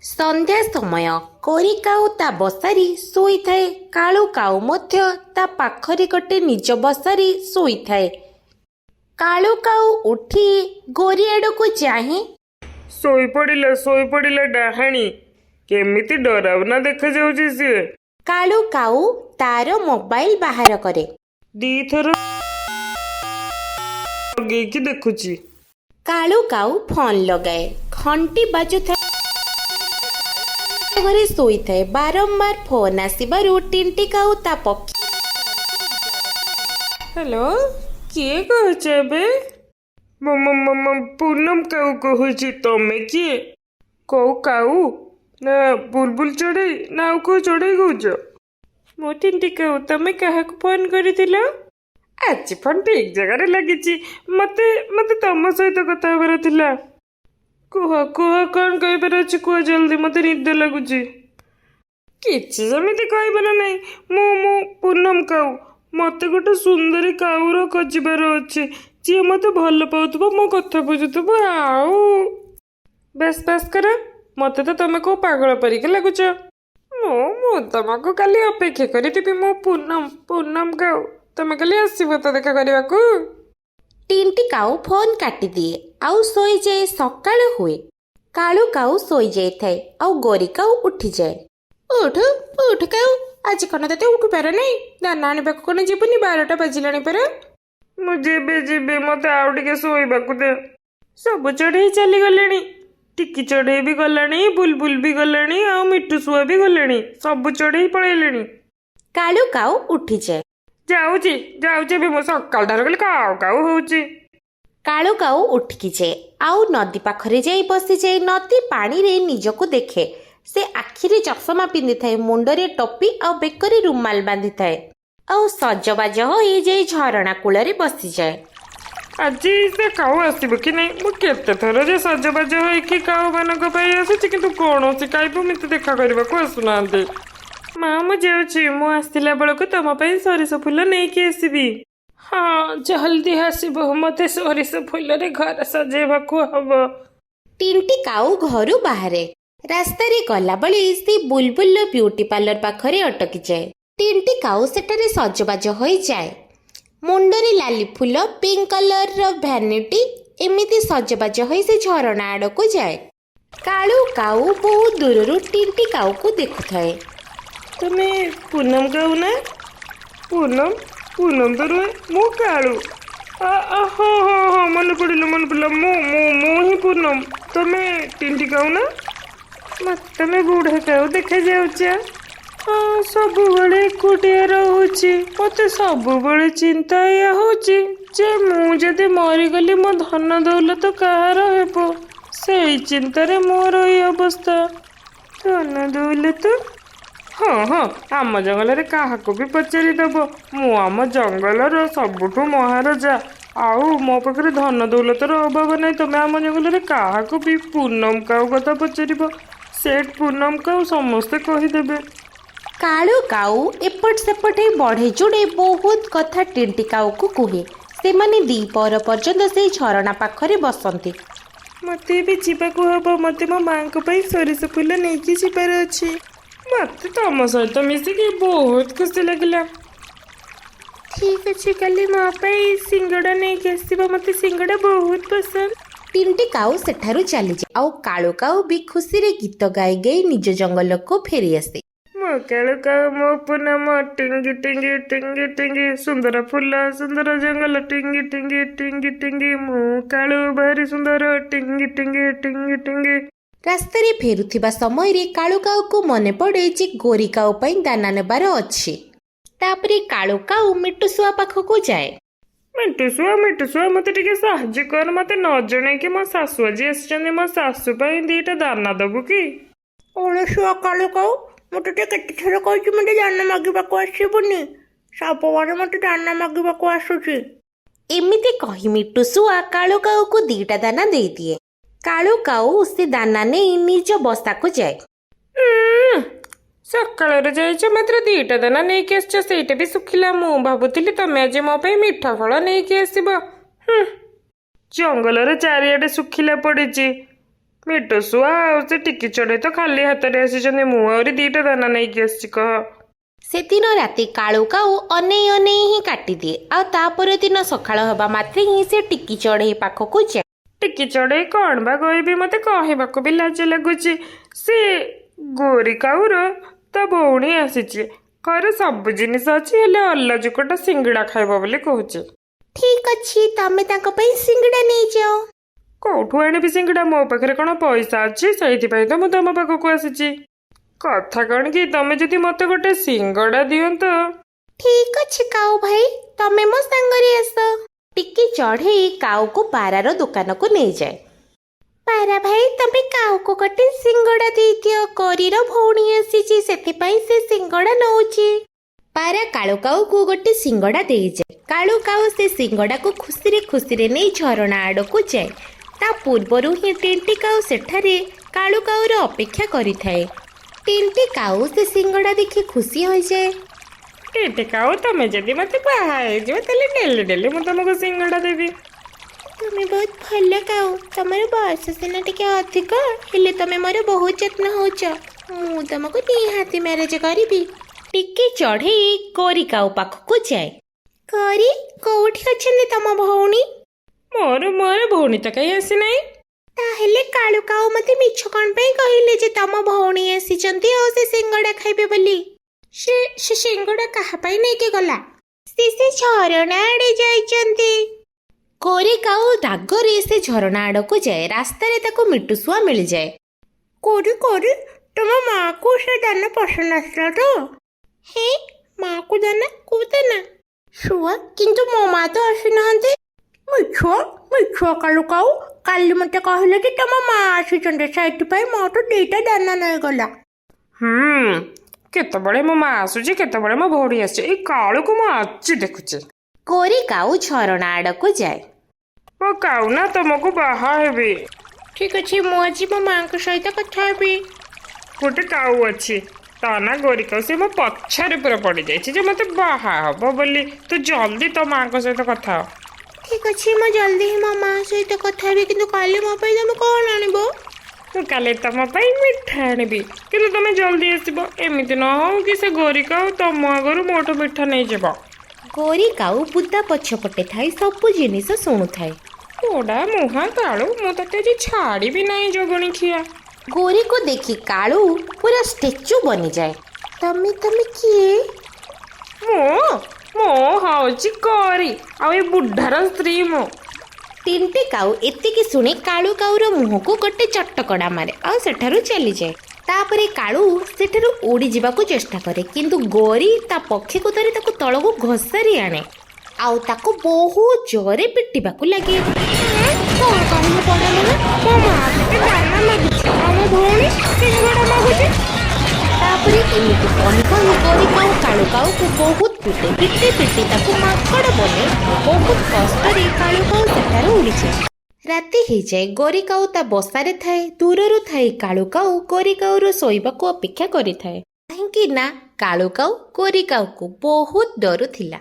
ସନ୍ଧ୍ୟା ସମୟ। କୋରି କାଉ ତା ବସାରି ଶୋଇଥାଏ। କାଳୁ କାଉ ମଧ୍ୟ ତା ପାଖରେ ଗୋଟେ ନିଜ ବସାରି ଶୋଇଥାଏ। କାଳୁ କାଉ ଉଠି ଗୋରି ଆଡ଼କୁ ଚାହିଁ ଶୋଇପଡ଼ିଲା ଡାହାଣୀ। କେମିତି ଡରାବନା ଦେଖାଯାଉଛି ସିଏ। କାଳୁ କାଉ ତାର ମୋବାଇଲ ବାହାର କରେ। ଦିଥର ଲଗେଇକି ଦେଖୁଛି। କାଳୁ କାଉ ଫୋନ ଲଗାଏ। ଘଣ୍ଟି ବାଜୁଥାଏ। ଘରେ ଶୋଇଥାଏ। ବାରମ୍ବାର ଫୋନ ଆସିବାରୁ ଟିଣ୍ଟି କାଉ ତା ପକ୍ଷୀ ହ୍ୟାଲୋ, କିଏ କହୁଛ ଏବେ? ପୂନମ କାଉ କହୁଛି। ତମେ କିଏ? କୋଉ କାଉ? ନା ବୁଲବୁଲ ଚଢ଼େଇ ନା ଆଉ କୋଉ ଚଢ଼େଇ କହୁଛ? ମୁଁ ଟିଣ୍ଟି କାଉ। ତମେ କାହାକୁ ଫୋନ କରିଥିଲ? ଆଜି ଫୋନ ଠିକ ଜାଗାରେ ଲାଗିଛି। ମତେ ତମ ସହିତ କଥା ହବାର ଥିଲା। କୁହ କଣ କହିବାର ଅଛି କୁହ ଜଲ୍ଦି। ମତେ ନିଦ ଲାଗୁଛି। କିଛି ସେମିତି କହିବାର ନାହିଁ। ମୁଁ ପୂନମ କାଉ। ମତେ ଗୋଟେ ସୁନ୍ଦରୀ କାଉର ଖୋଜିବାର ଅଛି, ଯିଏ ମତେ ଭଲ ପାଉଥିବ, ମୋ କଥା ବୁଝୁଥିବ। ଆଉ ବେଶ କର। ମତେ ତ ତମେ କୋଉ ପାଗଳ ପରିକା ଲାଗୁଛ। ମୁଁ ତମକୁ କାଲି ଅପେକ୍ଷା କରିଥିବି। ମୁଁ ପୂନମ କାଉ। ତମେ କାଲି ଆସିବ ତ ଦେଖା କରିବାକୁ? ଟିଣ୍ଟି କାଉ ଫୋନ କାଟିଦିଏ ଆଉ ଶୋଇଯାଏ। ସକାଳ ହୁଏ। କାଳୁ କାଉ ଶୋଇଯାଇଥାଏ ଆଉ ଗୋରି କାଉ ଉଠିଯାଏ। ଉଠୁ କାଉ, ଆଜି କଣ ତତେ ଉଠିପାର ନାହିଁ? ଦାନା ଆଣିବାକୁ କଣ ଯିବୁନି? 12ଟା ବାଜିଲାଣି ପରା। ମୁଁ ଯିବି। ମତେ ଆଉ ଟିକେ ଶୋଇବାକୁ ଦେ। ସବୁ ଚଢ଼େଇ ଚାଲିଗଲେଣି। ଟିକି ଚଢ଼େଇ ବି ଗଲାଣି, ବୁଲବୁଲ ବି ଗଲାଣି, ଆଉ ମିଟୁ ଶୁଆ ବି ଗଲେଣି। ସବୁ ଚଢ଼େଇ ପଳେଇଲେଣି। କାଳୁ କାଉ ଉଠିଯାଏ। ଯାଉଛି ଏବେ। ମୁଁ ସକାଳଟାରୁ କହିଲି କାଉ କାଉ ହଉଛି। କାଳୁ କାଉ ଉଠିକି ଯାଏ ଆଉ ନଦୀ ପାଖରେ ଯାଇ ବସିଯାଏ। ନଦୀ ପାଣିରେ ନିଜକୁ ଦେଖେ। ସେ ଆଖିରେ ଚଷମା ପିନ୍ଧିଥାଏ, ମୁଣ୍ଡରେ ଟୋପି ଆଉ ବେକରେ ରୁମାଲ ବାନ୍ଧିଥାଏ ଆଉ ସଜବାଜ ହୋଇ ଯାଇ ଝରଣା କୂଳରେ ବସିଯାଏ। ଆଜି ସେ କାଉ ଆସିବ କି ନାହିଁ? ମୁଁ କେତେ ଥର ଯେ ସଜବାଜ ହୋଇକି କାଉ ମାନଙ୍କ ପାଇଁ ଆସୁଛି, କିନ୍ତୁ କୌଣସି କାଉ ମତେ ଦେଖା କରିବାକୁ ଆସୁନାହାନ୍ତି। ମା, ମୁଁ ଯାଉଛି। ମୁଁ ଆସିଲା ବେଳକୁ ତମ ପାଇଁ ସୋରିଷ ଫୁଲ ନେଇକି ଆସିବି। ହଁ, ଜଲ୍ଦି ଆସିବ। ମତେ ସୋରିଷ ଫୁଲରେ ଘର ସଜେଇବାକୁ ହବ। ଟିଣ୍ଟି କାଉ ଘରୁ ବାହାରେ। ରାସ୍ତାରେ ଗଲାବେଳେ ସେ ବୁଲବୁଲ ବ୍ୟୁଟି ପାର୍ଲର ପାଖରେ ଅଟକିଯାଏ। ଟିଣ୍ଟି କାଉ ସେଠାରେ ସଜବାଜ ହୋଇଯାଏ। ମୁଣ୍ଡରେ ଲାଲି ଫୁଲ, ପିଙ୍କ କଲରର ଭ୍ୟାନିଟି, ଏମିତି ସଜବାଜ ହୋଇ ସେ ଝରଣା ଆଡ଼କୁ ଯାଏ। କାଳୁ କାଉ ବହୁ ଦୂରରୁ ଟିଣ୍ଟି କାଉକୁ ଦେଖୁଥାଏ। ତମେ ପୂନମ କାଉ ନା? ପୂନମ ତ ରୁହେ। ମୁଁ କାଳୁ। ହଁ ମନେ ପଡ଼ିଲା। ମୁଁ ହିଁ ପୂନମ। ତମେ ଟିଣ୍ଟି କାଉ ନା? ମତେ ତମେ ବୁଢ଼ା କାଉ ଦେଖାଯାଉଛ। ସବୁବେଳେ ଏକୁଟିଆ ରହୁଛି। ମତେ ସବୁବେଳେ ଚିନ୍ତା ଏଇଆ ହଉଛି ଯେ ମୁଁ ଯଦି ମରିଗଲି ମୋ ଧନ ଦୌଲତ କାହାର ହେବ। ସେଇ ଚିନ୍ତାରେ ମୋର ଏଇ ଅବସ୍ଥା। ଧନ ଦୌଲତ? ହଁ, ଆମ ଜଙ୍ଗଲରେ କାହାକୁ ବି ପଚାରିଦବ। ମୁଁ ଆମ ଜଙ୍ଗଲର ସବୁଠୁ ମହାରାଜା। ଆଉ ମୋ ପାଖରେ ଧନ ଦୌଲତର ଅଭାବ ନାହିଁ। ତମେ ଆମ ଜଙ୍ଗଲରେ କାହାକୁ ବି ପୂନମ କାଉ କଥା ପଚାରିବ, ସେଠ ପୂନମ କାଉ ସମସ୍ତେ କହିଦେବେ। କାଳୁ କାଉ ଏପଟ ସେପଟ ବଢ଼େ ଯୋଡ଼େ ବହୁତ କଥା ଟିଣ୍ଟି କାଉକୁ କୁହେ। ସେମାନେ ଦ୍ୱିପହର ପର୍ଯ୍ୟନ୍ତ ସେଇ ଝରଣା ପାଖରେ ବସନ୍ତି। ମତେ ଏବେ ଯିବାକୁ ହବ। ମତେ ମୋ ମାଙ୍କ ପାଇଁ ସୋରିଷ ଫୁଲ ନେଇକି ଯିବାର ଅଛି। ମତେ ତମ ସହିତ ମିଶିକି ବହୁତ ଖୁସି ଲାଗିଲା। ଠିକ ଅଛି, କାଲି ମୋ ପାଇଁ ସିଙ୍ଗଡ଼ା ନେଇକି ଆସିବ। ମତେ ସିଙ୍ଗଡ଼ା ବହୁତ ପସନ୍ଦ। ଟିଣ୍ଟି କାଉ ସେଠାରୁ ଚାଲିଯାଏ ଆଉ କାଳୁ କାଉ ବି ଖୁସିରେ ଗୀତ ଗାଇ ଗାଇ ନିଜ ଜଙ୍ଗଲକୁ ଫେରି ଆସେ। ମୋ କାଳୁ କାଉ, ମୋ ପୂନମ, ଟିଙ୍ଗି ଟିଙ୍ଗି ଟିଙ୍ଗି ଟିଙ୍ଗି, ସୁନ୍ଦର ଫୁଲ, ସୁନ୍ଦର ଜଙ୍ଗଲ, ଟିଙ୍ଗି ଟିଙ୍ଗି ଟିଙ୍ଗି ଟିଙ୍ଗି, ମୁଁ କାଳୁ ଭାରି ସୁନ୍ଦର, ଟିଙ୍ଗି ଟିଙ୍ଗି ଟିଙ୍ଗି ଟିଙ୍ଗି। ରାସ୍ତାରେ ଫେରୁଥିବା ସମୟରେ କାଳୁ କାଉକୁ ମନେ ପଡ଼େ ଯେ ଗୋରି କାଉ ପାଇଁ ଦାନା ନେବାର ଅଛି। ତାପରେ କାଳୁ କାଉ ମିଟୁ ଶୁଆ ପାଖକୁ ଯାଏ। ମିଟୁ ଶୁଆ, ମତେ ଟିକେ ସାହାଯ୍ୟ କର। ମତେ ନ ଜଣେଇକି ମୋ ଶାଶୁ ଆଜି ଆସିଛନ୍ତି। ମୋ ଶାଶୁ ପାଇଁ 2ଟା ଦାନା ଦବୁ କି? ଅଳସୁଆ କାଳୁ କାଉ, ମୁଁ ତତେ କେତେଥର କହିଛି ମତେ ଦାନା ମାଗିବାକୁ ଆସିବୁନି। ସବୁବେଳେ ମତେ ଦାନା ମାଗିବାକୁ ଆସୁଛି। ଏମିତି କହି ମିଟୁ ଶୁଆ କାଳୁ କାଉକୁ 2ଟା ଦାନା ଦେଇଦିଏ। କାଳୁ କାଉ ସେ ଦାନା ନେଇ ନିଜ ବସାକୁ ଯାଏ। ସକାଳରେ ଯାଇଛ, ମାତ୍ର 2ଟା ଦାନା ନେଇକି ଆସିଛ, ସେଇଟା ବି ଶୁଖିଲା। ମୁଁ ଭାବୁଥିଲି ତମେ ଆଜି ମୋ ପାଇଁ ମିଠା ଫଳ ନେଇକି ଆସିବ। ଜଙ୍ଗଲରେ ଚାରିଆଡେ ଶୁଖିଲା ପଡିଛି। ମିଟୁ ଶୁଆ ଆଉ ସେ ଟିକି ଚଢ଼େଇ ତ ଖାଲି ହାତରେ ଆସିଛନ୍ତି, ମୁଁ ଆହୁରି 2ଟା ଦାନା ନେଇକି ଆସିଛି କହ। ସେଦିନ ରାତି କାଳୁ କାଉ ଅନେଇ ଅନେଇ ହିଁ କାଟିଦିଏ। ଆଉ ତା ପରଦିନ ସକାଳ ହେବା ମାତ୍ରେ ହିଁ ସେ ଟିକି ଚଢ଼େଇ ପାଖକୁ ଯାଏ। ଟିକି ଚଢ଼େଇ କଣ ବା କହିବି, ମତେ କହିବାକୁ ବି ଲାଜ ଲାଗୁଛି। ସେ ଗୋରି କାଉର ତା ଭଉଣୀ ଆସିଛି। ଘରେ ସବୁ ଜିନିଷ ଅଛି, ହେଲେ ଅଲ୍ଲାଜୁକଟା ସିଙ୍ଗିଡ଼ା ଖାଇବ ବୋଲି କହୁଛି। ଠିକ ଅଛି, ତମେ ତାଙ୍କ ପାଇଁ ସିଙ୍ଗଡ଼ା ନେଇଯାଅ। କୋଉଠୁ ଆଣିବି ସିଙ୍ଗିଡ଼ା? ମୋ ପାଖରେ କଣ ପଇସା ଅଛି? ସେଇଥିପାଇଁ ତ ମୁଁ ତମ ପାଖକୁ ଆସିଛି। କଥା କଣ କି, ତମେ ଯଦି ମତେ ଗୋଟେ ସିଙ୍ଗଡ଼ା ଦିଅନ୍ତ। ଠିକ ଅଛି କାଉ ଭାଇ, ତମେ ମୋ ସାଙ୍ଗରେ ଆସ। ଟିକି ଚଢ଼େଇ କାଉକୁ ପାରାର ଦୋକାନକୁ ନେଇଯାଏ। ପାରା ଭାଇ, ତମେ କାଉକୁ ଗୋଟେ ସିଙ୍ଗଡ଼ା ଦେଇଦିଅ। କରିର ଭଉଣୀ ଆସିଛି, ସେଥିପାଇଁ ସେ ସିଙ୍ଗଡ଼ା ନଉଛି। ପାରା କାଳୁ କାଉକୁ ଗୋଟେ ସିଙ୍ଗଡ଼ା ଦେଇଯାଏ। କାଳୁ କାଉ ସେ ସିଙ୍ଗଡ଼ାକୁ ଖୁସିରେ ଖୁସିରେ ନେଇ ଝରଣା ଆଡ଼କୁ ଯାଏ। ତା ପୂର୍ବରୁ ହିଁ ଟିଣ୍ଟି କାଉ ସେଠାରେ କାଳୁ କାଉର ଅପେକ୍ଷା କରିଥାଏ। ଟିଣ୍ଟି କାଉ ସେ ସିଙ୍ଗଡ଼ା ଦେଖି ଖୁସି ହୋଇଯାଏ। ଟିଟି କାଉ, ତମେ ଯଦି ମତେ ବାହା ହେଇଯିବ ତାହେଲେ ଡେଲି ଡେଲି ମୁଁ ତମକୁ ସିଙ୍ଗଡ଼ା ଦେବି। ତୁମେ ବହୁତ ଭଲ କାଉ। ତମର ବୟସ ସିନା ଟିକେ ଅଧିକ, ହେଲେ ତମେ ମୋର ବହୁତ ଯତ୍ନ ହଉଛ। ମୁଁ ତମକୁ ନିହାତି ମ୍ୟାରେଜ କରିବି। ଟିକି ଚଢ଼େଇ କୋରି କାଉ ପାଖକୁ ଯାଏ। କରି, କୋଉଠି ଅଛନ୍ତି ତମ ଭଉଣୀ? ମୋର ଭଉଣୀ ତ କାହିଁ ଆସିନାହିଁ। ତାହେଲେ କାଳୁ କାଉ ମତେ ମିଛ କଣ ପାଇଁ କହିଲେ ଯେ ତମ ଭଉଣୀ ଆସିଛନ୍ତି ଆଉ ସେ ସିଙ୍ଗଡ଼ା ଖାଇବେ ବୋଲି? ସେ ସିଙ୍ଗଡ଼ା କାହା ପାଇଁ ନେଇକି ଗଲା? ସେ ଝରଣା ଆଡ଼େ ଯାଇଛନ୍ତି। କୋରି କାଉ ରାଗରେ ସେ ଝରଣା ଆଡ଼କୁ ଯାଏ। ରାସ୍ତାରେ ତାକୁ ମିଟୁଶୁଆ ମିଳିଯାଏ। କୋରି, ତମ ମାଆକୁ ସେ ଦାନା ପସନ୍ଦ ଆସିଲା ତ? ହେ, ମାଆକୁ ଦାନା? କୋଉ ଦାନା? ଶୁଆ, କିନ୍ତୁ ମୋ ମା ତ ଆସିନାହାନ୍ତି। ମିଛୁଆ କାଳୁ କାଉ, କାଲି ମତେ କହିଲେ ଯେ ତମ ମା ଆସିଛନ୍ତି, ସେଇଥିପାଇଁ ମୋଠୁ 2ଟା ଦାନା ନେଇଗଲା। କେତେବେଳେ ମୋ ମା ଆସୁଛି, କେତେବେଳେ ମୋ ଭଉଣୀ ଆସୁଛି। ଏଇ କାଳୁକୁ ମୁଁ ଆଜି ଦେଖୁଛି। କୋରି କାଉ ଝରଣା ଆଡ଼କୁ ଯାଏ। ମୋ କାଉ ନା, ତମକୁ ବାହା ହେବି। ଠିକ ଅଛି, ମୁଁ ଆଜି ମୋ ମାଙ୍କ ସହିତ କଥା ହେବି। ଗୋଟେ କାଉ ଅଛି, ତା ନା ଗୋରି କାଉ। ସେ ମୋ ପଛରେ ପୁରା ପଡ଼ିଯାଇଛି ଯେ ମତେ ବାହା ହବ ବୋଲି। ତୁ ଜଲ୍ଦି ତୋ ମାଙ୍କ ସହିତ କଥା ହ। ଠିକ ଅଛି, ମୁଁ ଜଲ୍ଦି ହିଁ ମୋ ମା ସହିତ କଥା ହେବି, କିନ୍ତୁ କାଲି ମୋ ପାଇଁ ତମେ କଣ ଆଣିବ? ମୁଁ କାଲି ତମ ପାଇଁ ମିଠା ଆଣିବି, କିନ୍ତୁ ତମେ ଜଲ୍ଦି ଆସିବ। ଏମିତି ନ ହଉ କି ସେ ଗୋରି କାଉ ତମ ଆଗରୁ ମୋଠୁ ମିଠା ନେଇଯିବ। କୋରି କାଉ ବୁଦା ପଛପଟେ ଥାଇ ସବୁ ଜିନିଷ ଶୁଣୁଥାଏ। ପୋଡ଼ା ମୁହାଁ କାଳୁ, ମୁଁ ତତେ ଆଜି ଛାଡ଼ିବି ନାହିଁ ଜଗଣୀ ଖିଆ। ଗୋରିକୁ ଦେଖି କାଳୁ ପୁରା ଷ୍ଟାଚ୍ୟୁ ବନିଯାଏ। ତମେ କିଏ? ମୁଁ ହଉଛି କୋରି, ଆଉ ଏ ବୁଢ଼ାର ସ୍ତ୍ରୀ ମୁଁ। ତିନିଟି କାଉ ଏତିକି ଶୁଣି କାଳୁ କାଉର ମୁହଁକୁ ଗୋଟେ ଚଟକଣା ମାରେ ଆଉ ସେଠାରୁ ଚାଲିଯାଏ। ତାପରେ କାଳୁ ସେଠାରୁ ଉଡ଼ିଯିବାକୁ ଚେଷ୍ଟା କରେ, କିନ୍ତୁ ଗୋରି ତା ପକ୍ଷୀକୁ ଧରି ତାକୁ ତଳକୁ ଘୋଷାରି ଆଣେ ଆଉ ତାକୁ ବହୁତ ଜୋରରେ ପିଟିବାକୁ ଲାଗେ। କଣ କହିଲେ ବଡ଼ ମା? ମୋ ମା କେତେ ଦାନା ମାଗୁଛି, ଆଉ ମୋ ଭଉଣୀ ସିଙ୍ଗଡ଼ା ମାଗୁଛି। ତାପରେ ଏମିତି କହି କହି ଗୋରି କାଉ କାଳୁ କାଉକୁ ବହୁତ ପିଟି ତାକୁ ମାଙ୍କଡ଼ ବନେ ବହୁତ କଷ୍ଟରେ କାଳୁ କାଉ ସେଠାରୁ ଉଡ଼ିଯାଏ। ରାତି ହେଇଯାଏ। ଗୋରି କାଉ ତା ବସାରେ ଥାଏ। ଦୂରରୁ ଥାଇ କାଳୁ କାଉ ଗୋରି କାଉର ଶୋଇବାକୁ ଅପେକ୍ଷା କରିଥାଏ, କାହିଁକି ନା କାଳୁ କାଉ ଗୋରି କାଉକୁ ବହୁତ ଡରୁଥିଲା।